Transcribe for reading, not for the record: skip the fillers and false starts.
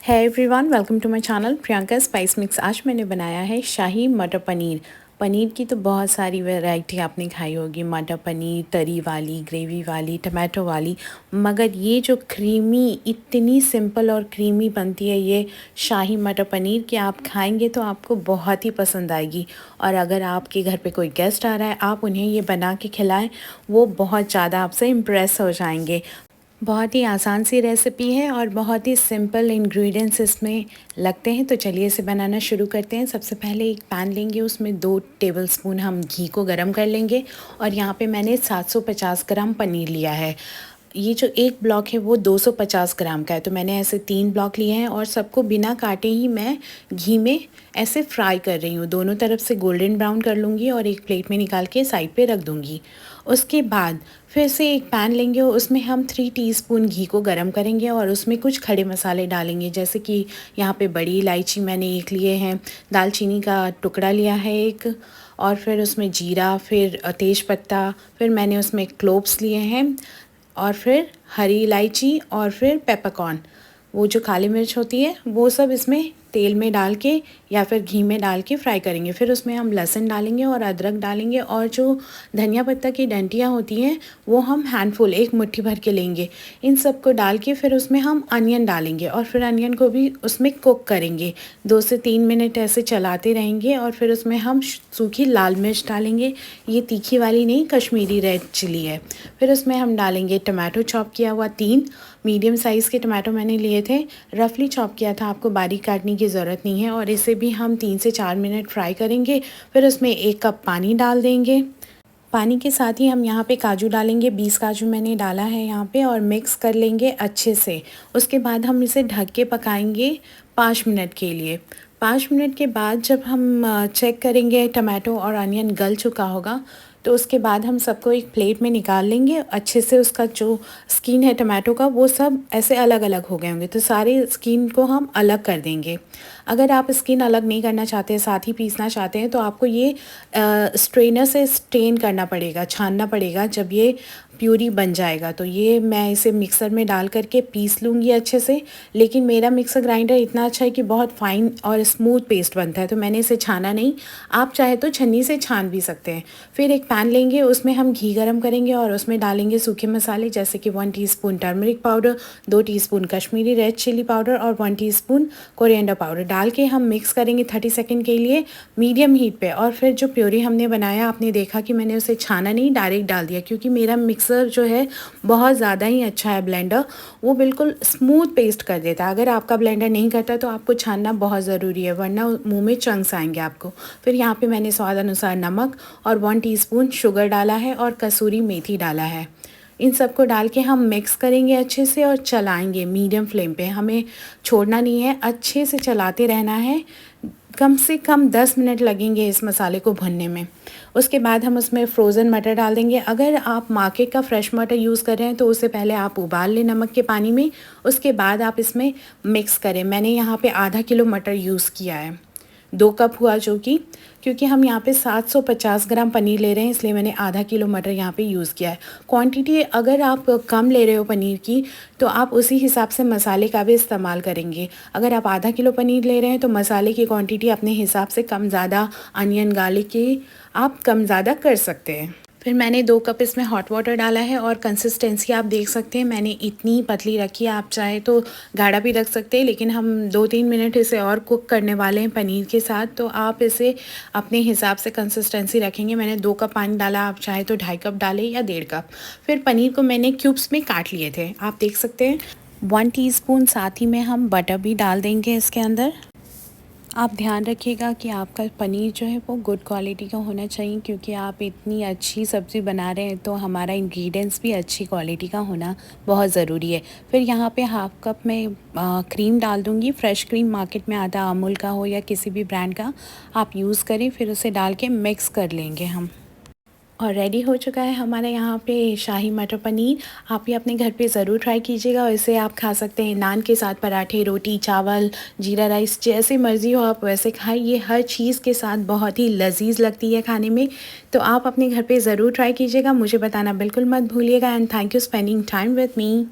है everyone, welcome to my channel Priyanka spice mix. आज मैंने बनाया है शाही मटर पनीर। पनीर की तो बहुत सारी वैरायटी आपने खाई होगी, मटर पनीर, तरी वाली, ग्रेवी वाली, टमाटो वाली, मगर ये जो क्रीमी, इतनी सिंपल और क्रीमी बनती है ये शाही मटर पनीर कि आप खाएंगे तो आपको बहुत ही पसंद आएगी। और अगर आपके घर पे कोई गेस्ट आ रहा है, आप उन्हें ये बना के खिलाएं, वो बहुत ज़्यादा आपसे इम्प्रेस हो जाएंगे। बहुत ही आसान सी रेसिपी है और बहुत ही सिंपल इंग्रेडिएंट्स इसमें लगते हैं। तो चलिए इसे बनाना शुरू करते हैं। सबसे पहले एक पैन लेंगे, उसमें 2 टेबलस्पून हम घी को गरम कर लेंगे। और यहाँ पे मैंने 750 ग्राम पनीर लिया है। ये जो एक ब्लॉक है वो 250 ग्राम का है, तो मैंने ऐसे 3 ब्लॉक लिए हैं और सबको बिना काटे ही मैं घी में ऐसे फ्राई कर रही हूँ। दोनों तरफ से गोल्डन ब्राउन कर लूँगी और एक प्लेट में निकाल के साइड पे रख दूँगी। उसके बाद फिर से एक पैन लेंगे और उसमें हम 3 टीस्पून घी को गरम करेंगे और उसमें कुछ खड़े मसाले डालेंगे, जैसे कि यहाँ पे बड़ी इलायची मैंने एक लिए हैं, दालचीनी का टुकड़ा लिया है एक, और फिर उसमें जीरा, फिर तेज़पत्ता, फिर मैंने उसमें क्लोव्स लिए हैं, और फिर हरी इलायची, और फिर पेपरकॉर्न, वो जो काली मिर्च होती है, वो सब इसमें तेल में डाल के या फिर घी में डाल के फ्राई करेंगे। फिर उसमें हम लहसुन डालेंगे और अदरक डालेंगे, और जो धनिया पत्ता की डंटियाँ होती हैं वो हम हैंडफुल, एक मुट्ठी भर के लेंगे। इन सब को डाल के फिर उसमें हम अनियन डालेंगे और फिर अनियन को भी उसमें कुक करेंगे। 2 से 3 मिनट ऐसे चलाते रहेंगे और फिर उसमें हम सूखी लाल मिर्च डालेंगे। ये तीखी वाली नहीं, कश्मीरी रेड चिली है। फिर उसमें हम डालेंगे टमाटो चॉप किया हुआ, 3 मीडियम साइज़ के टमाटो मैंने लिए थे, रफली चॉप किया था, आपको बारीक काटने की ज़रूरत नहीं है। और इसे भी हम 3 से 4 मिनट फ्राई करेंगे। फिर उसमें 1 कप पानी डाल देंगे। पानी के साथ ही हम यहाँ पे काजू डालेंगे, 20 काजू मैंने डाला है यहाँ पे, और मिक्स कर लेंगे अच्छे से। उसके बाद हम इसे ढक के पकाएंगे 5 मिनट के लिए। 5 मिनट के बाद जब हम चेक करेंगे टमाटो और अनियन गल चुका होगा, तो उसके बाद हम सबको एक प्लेट में निकाल लेंगे। अच्छे से उसका जो स्किन है टमाटो का, वो सब ऐसे अलग अलग हो गए होंगे, तो सारे स्किन को हम अलग कर देंगे। अगर आप स्किन अलग नहीं करना चाहते, साथ ही पीसना चाहते हैं, तो आपको ये स्ट्रेनर से स्ट्रेन करना पड़ेगा, छानना पड़ेगा जब ये प्यूरी बन जाएगा। तो ये मैं इसे मिक्सर में डाल करके पीस लूँगी अच्छे से। लेकिन मेरा मिक्सर ग्राइंडर इतना अच्छा है कि बहुत फाइन और स्मूथ पेस्ट बनता है, तो मैंने इसे छाना नहीं। आप चाहे तो छन्नी से छान भी सकते हैं। फिर एक पैन लेंगे, उसमें हम घी गरम करेंगे और उसमें डालेंगे सूखे मसाले, जैसे कि 1 teaspoon turmeric powder, 2 teaspoon Kashmiri red chilli powder और 1 टीस्पून कोरिएंडर पाउडर डाल के हम मिक्स करेंगे 30 सेकंड के लिए मीडियम हीट पे। और फिर जो प्योरी हमने बनाया, आपने देखा कि मैंने उसे छाना नहीं, डायरेक्ट डाल दिया, क्योंकि मेरा मिक्सर जो है बहुत ज़्यादा ही अच्छा है ब्लेंडर, वो बिल्कुल स्मूथ पेस्ट कर देता है। अगर आपका ब्लेंडर नहीं करता तो आपको छानना बहुत ज़रूरी है, वरना मुँह में चंक्स आएंगे आपको। फिर यहाँ पर मैंने स्वाद अनुसार नमक और 1 टीस्पून शुगर डाला है और कसूरी मेथी डाला है। इन सबको डाल के हम मिक्स करेंगे अच्छे से और चलाएंगे मीडियम फ्लेम पे, हमें छोड़ना नहीं है, अच्छे से चलाते रहना है। कम से कम 10 मिनट लगेंगे इस मसाले को भुनने में। उसके बाद हम उसमें फ्रोज़न मटर डाल देंगे। अगर आप मार्केट का फ्रेश मटर यूज़ कर रहे हैं तो उससे पहले आप उबाल लें नमक के पानी में, उसके बाद आप इसमें मिक्स करें। मैंने यहाँ पे आधा किलो मटर यूज़ किया है, 2 कप हुआ, जो कि क्योंकि हम यहाँ पे 750 ग्राम पनीर ले रहे हैं, इसलिए मैंने आधा किलो मटर यहाँ पे यूज़ किया है। क्वांटिटी अगर आप कम ले रहे हो पनीर की, तो आप उसी हिसाब से मसाले का भी इस्तेमाल करेंगे। अगर आप आधा किलो पनीर ले रहे हैं तो मसाले की क्वांटिटी अपने हिसाब से कम ज़्यादा, अनियन गार्लिक की आप कम ज़्यादा कर सकते हैं। फिर मैंने 2 कप इसमें हॉट वाटर डाला है और कंसिस्टेंसी आप देख सकते हैं, मैंने इतनी पतली रखी है। आप चाहे तो गाढ़ा भी रख सकते हैं, लेकिन हम 2-3 मिनट इसे और कुक करने वाले हैं पनीर के साथ, तो आप इसे अपने हिसाब से कंसिस्टेंसी रखेंगे। मैंने 2 कप पानी डाला, आप चाहे तो 2.5 कप डालें या 1.5 कप। फिर पनीर को मैंने क्यूब्स में काट लिए थे, आप देख सकते हैं। 1 टीस्पून साथ ही में हम बटर भी डाल देंगे इसके अंदर। आप ध्यान रखिएगा कि आपका पनीर जो है वो गुड क्वालिटी का होना चाहिए, क्योंकि आप इतनी अच्छी सब्ज़ी बना रहे हैं, तो हमारा इंग्रेडिएंट्स भी अच्छी क्वालिटी का होना बहुत ज़रूरी है। फिर यहाँ पे हाफ़ कप में क्रीम डाल दूँगी। फ्रेश क्रीम मार्केट में आता, अमूल का हो या किसी भी ब्रांड का आप यूज़ करें। फिर उसे डाल के मिक्स कर लेंगे हम, और रेडी हो चुका है हमारे यहाँ पे शाही मटर पनीर। आप ये अपने घर पे ज़रूर ट्राई कीजिएगा, और इसे आप खा सकते हैं नान के साथ, पराठे, रोटी, चावल, जीरा राइस, जैसे मर्ज़ी हो आप वैसे खाएं। ये हर चीज़ के साथ बहुत ही लजीज लगती है खाने में। तो आप अपने घर पे ज़रूर ट्राई कीजिएगा, मुझे बताना बिल्कुल मत भूलिएगा। And thank you spending time with me.